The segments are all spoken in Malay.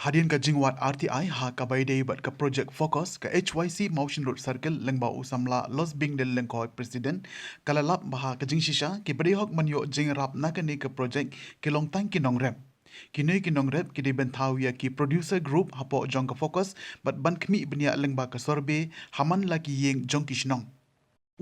Hadian ka jingwat RTI ha ka baydey bat ka project focus ka HYC Motion Road Circle lengba usamla Los Bing del lengko president kalalap baha ka jingshisha ki badehok manyo jingrap nakani ka project ki longtang ki nongrep. Kini ki nongrep ki dibentau ya ki producer group hapo jong ka focus bat ban kmi benia lengba ka sorbe haman laki yeng jong ki shnong.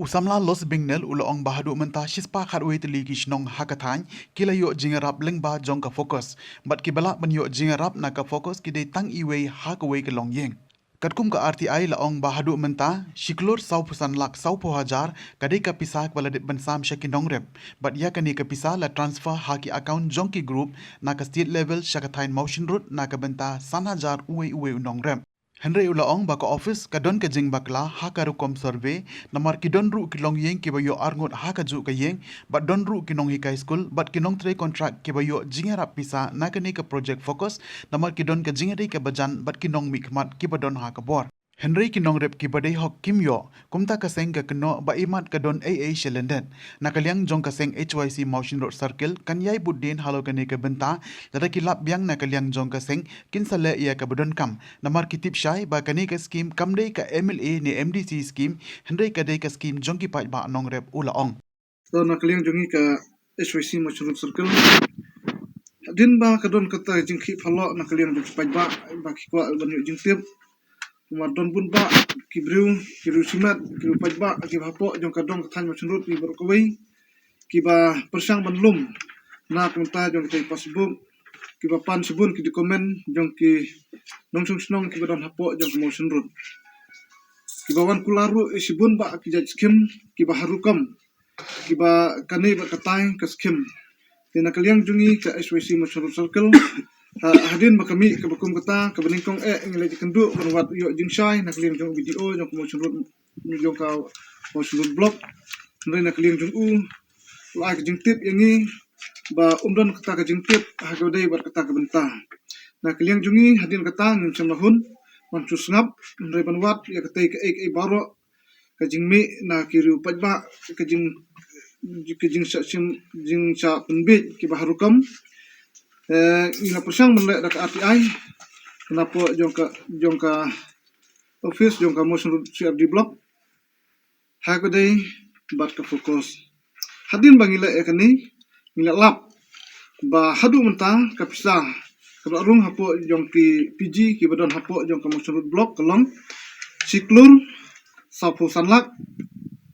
Usamla Los Bingnel uloong bahadu mentah shispa khatwe teli ki shnong hakatany kila yo jingarap lengba jong ka fokus bat ki bala ban yo jingarap na ka fokus ki de tang iwe hakwe ke long yeng katkum ka RTI laong bahadu mentah shiklur sau pusan lak sau po hajar kadai ka pisah bala de ban sam shaki nongrep bat ya kani ka pisah la transfer haki account jong ki group na ka state level shakathain motion road na ka benta san hajar uwe nongrep Henry ulaong baka office kadon ka jing bakla ha karukom survey namar kidon ru kilong yeng kibayo arngot ha ka ju ka yeng but don ru kinong high school but kinong tre contract kibayo jingera pisa nakani ka project focus namar kidon ka jingeri ka bajan but kinong mikmat kibadon ha ka bor Henry kinong rep kibadai hok kimyo kumta ka seng ka keno ba imat kadon AA Shellenden nakaliang jong ka seng HYC Motion Road Circle kanyai budin halo kani ka benta lada kilap biang nakaliang jong ka seng kinsale ia ka badon kam namar kitip shai ba kani ka scheme kamdei ka MLA ni MDC scheme Henry ka dei ka scheme jong ki pai ba nong rep ulaong So nakaliang jongi ka HYC Motion Road Circle. Din ba kadon kata jingki phalo nakaliang jong spaj ba kikwa banyo jingtip. Kumadon bun ba kibriu simat kiru paj ba ki hapo jong kadong kathan Motion Road ki berkawai ki ba persang banlum na kunta jong tay Facebook ki ba pan subun ki di komen jong ki nongsung snong ki badon hapo jong Motion Road. Ki ba wan kularu isibun ba ki jaj skim ki ba harukam kiba kani ba katay kaskim tina kaliang jungi ka HYC Motion Road Circle hadin ba kami ka bakum kata ka baningkong ngilay kendu banwat yo jingshay nakaliang jung video jung Motion Road jung ka Motion Road block nrai nakaliang jung lai ka jingtip yangi ba umdon kata ka jingtip hagodai ba kata ka benta nakaliang jungi hadin kata ngin samahun manchus ngap nrai banwat ya katay ka ek baro kajing mi na kiru pajba kajing sa penbit ki baharukam ila persang menlek dak RTI kenapa jongka office jongka Motion Road CRD block ha ko dei bat ka fokus hadin bangila ekani ngila lap ba hadu menta ka pisa ka rung hapo jongki PG ki badon hapo jongka Motion Road block kalong siklur Sapo sanlak,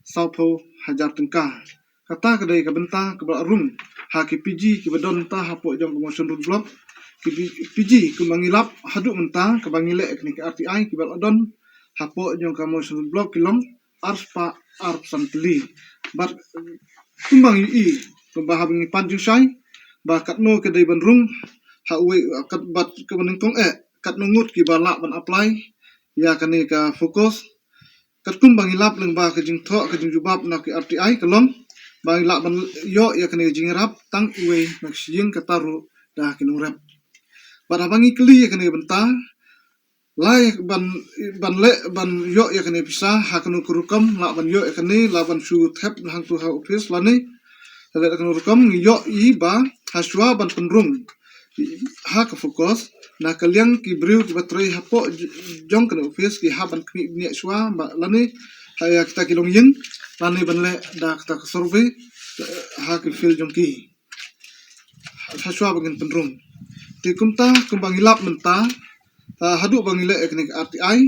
sapo hajar tengka. Kata kedai ke benta ke rum. Haki PG ke badon ta hapo jong ke Motion Road block. Ki PG ke mangilap haduk menta ke bangilek ke RTI ke badon hapo jong ke Motion Road block kilong arspa arp santli. Bat kumbang i pembahabangi panjung syai ba katno kedai bandrung ha uwe kat bat ke menengkong katno ngut ki balak ban apply ya kani ka fokus katkum bangilap leng ba ke jing tho ke jing jubab na ke RTI kelong bangilap ban yo ya kene jing rap tang uwe nak sing kataru da kinung rap bar abangi kli ya kene benta lai ban le ban yo ya kene pisah ha kenu kurukam la ban yo ya kene la ban su thep hang tu ha office la ni le kenu kurukam yo I ba haswa ban penrung ha ka fokus na kaliang ki briu ki batrei hapo jong kana office ki haban kni ni swa ba lani haya kita kilong yin lani banle da kita survey ha ki fil jong ki haswa bagin penrung ti kumta kumbang hilap menta hadu bangile ekni RTI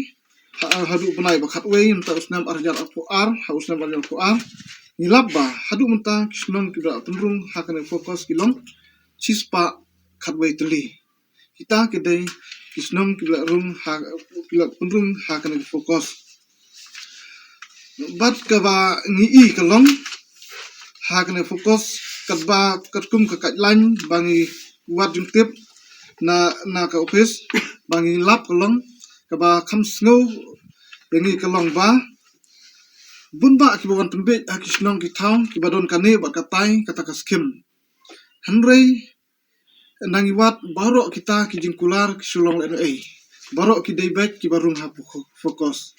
hadu panai ba khatway menta usnam arjar apo ar ha usnam arjar apo ar hilap ba hadu menta kisnom ki da penrung ha kana fokus kilong cispa khatway teli kita kedai kisnom kila rum ha kila penrung ha kana fokus bat ka ba ngi kalong ha kana fokus kat ba katkum ka katlan bangi wat jungtip na ka office bangi lap kalong ka ba kham snow yangi kalong ba bun ba ki bawan tembe ha kisnom ki thau ki badon kane ba katai kata ka skim hanrei nangi wat baro kita ki jingkular ki sulong le baro ki daybek ki barung ha fokus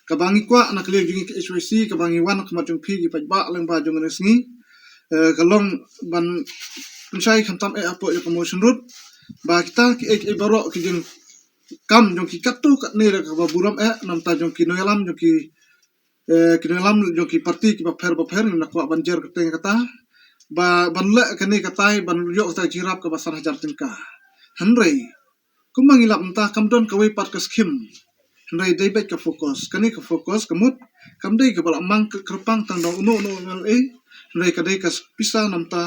kabangi kwa na kali jingi ki HYC kabangi wan ka majung phi ki pajba leng ba jong resngi kalong ban pensai khantam apo yo Motion Road ba kita ki barok ki jeng kam jong ki katu kat ne ka ba buram nam ta jong ki noyalam jong ki kinolam jong ki parti ki ba pher na kwa banjer ka teng kata ba banle kani katai ban yo ta jirap ka ba sarah jar tingka hanrei kumang ilap entah kam don ka wei pat ka skim hanrei dei bet ka fokus kani ka fokus kamut kam dei ka bala mang ka kerpang tang dong uno hanrei ka dei ka pisa nam ta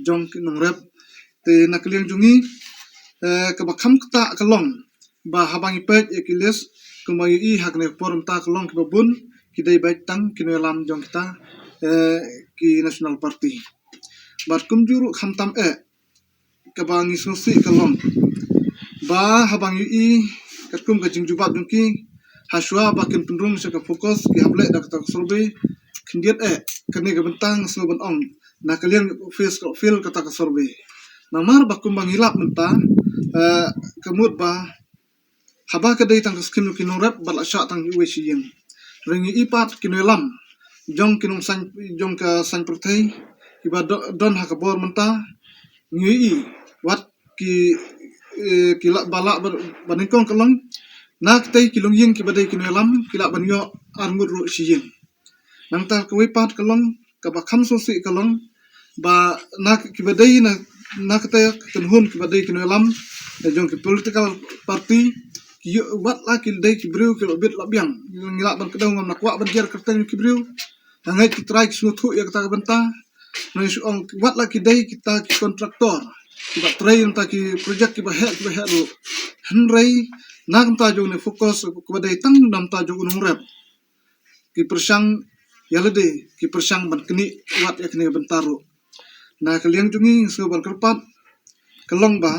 jong ki nong rep te na kliang jungi ka ba kham ta ka long ba habang ipet ikiles kumang I hak ne por ta ka long ki ba bun ki dei bet tang kinolam jong kita ki national party bat kum juru kham tam ka ba ngi susi ka long ba habang kat kum ka jing jubat jong ki haswa ba kin pendrung se ka fokus ki hable dak ta survey kindiet kani ka bentang sno ban ong na kalian face ka feel kata ka survey namar ba kum bang hilap menta kemut ba haba ka dei tang skin ki no rap bal sha tang we siyeng ringi ipat kinolam jong kinong san jong ka san pertai ki ba don ha ka bor menta ngi wat ki la bala banikong kalong nak tei kilong ying ki badai kinolam ki la banyo arngut ru siyeng nang ta ka wipat kalong ka ba kham so si kalong ba nak ki badai na nak ta kenhun ki badai kinolam jong ki political party wat la ki dei ki briu ki bit la biang ngila ban kedau ngam nakwa ban jer kerteng ki briu hangai ki try ki snutu ya kata benta no ong wat la ki dei kita ki kontraktor ki ba try ta ki project ki ba he ru hanrei nak ta jong ne fokus ki ba dei tang nam ta jong unong rep ki persang yalade ki persang ban kini wat ya kini bentaru na kaliang jungi so ban kerpat kelong ba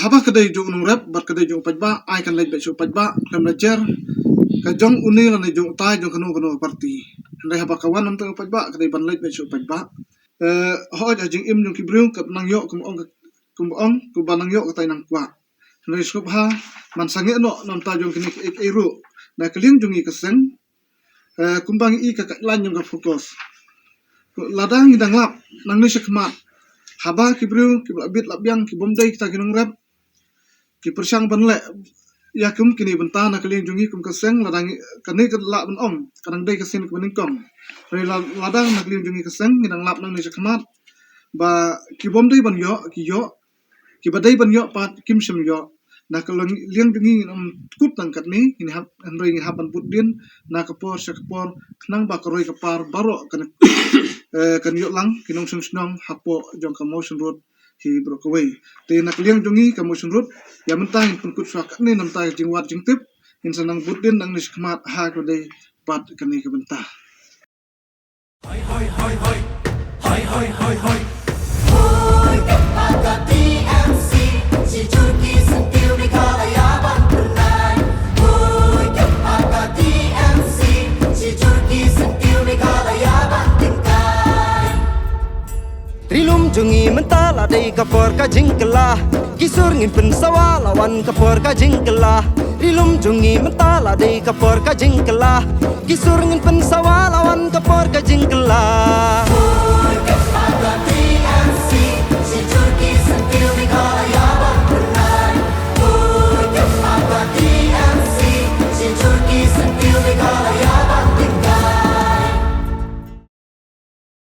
haba kedai jong nong rep bat kedai jong pajba ai kan lek bet so pajba kam lajar ka jong unil ne jong tai jong kanu parti ndai haba kawan nam tang pajba kedai ban lek bet so pajba ho ja jing im jong ki brung kat nang yo kum ong ku banang yo ka tai nang kwa ndai sup ha man sange no nam ta jong kini ek eru na kaliang jongi keseng kumbang I ka lan jong ka fokus ladang idang lap nang ni sekmat haba ki bru ki bit labyang ki bomdai kita kinong rap ki persang banle ya kum kini benta na kalian jungi kum keseng ladang kani ka la ban ong kadang dai kesin ke beningkong re ladang na kalian jungi keseng ngidang lap nang ni sekmat ba ki bomdai ban yo ki badai ban yo pat kim sem yo na kalong liang jungi kut nang kat ni ini hab andrei ni haban putdin na kapor sekapor nang ba karoi kapar baro kan kan yo lang kinong sung hapo jong ka motion road hi broke away te nak liang jungi ka motion road ya mentang pun kut sak ni nam ta jingwat jingtip in sanang budin nang ni skmat ha ko dei pat kan ni ka benta hoi kepada TMC si Turki sentil di kalayaban tunai hoi kepada TMC si Turki sentil di kalayaban tingkai Rilum jungi mentala dei kapor ka jingkelah kisur ngin pen sawa lawan kapor ka jingkelah Rilum jungi mentala dei kapor ka jingkelah kisur ngin pen sawa lawan kapor ka jingkelah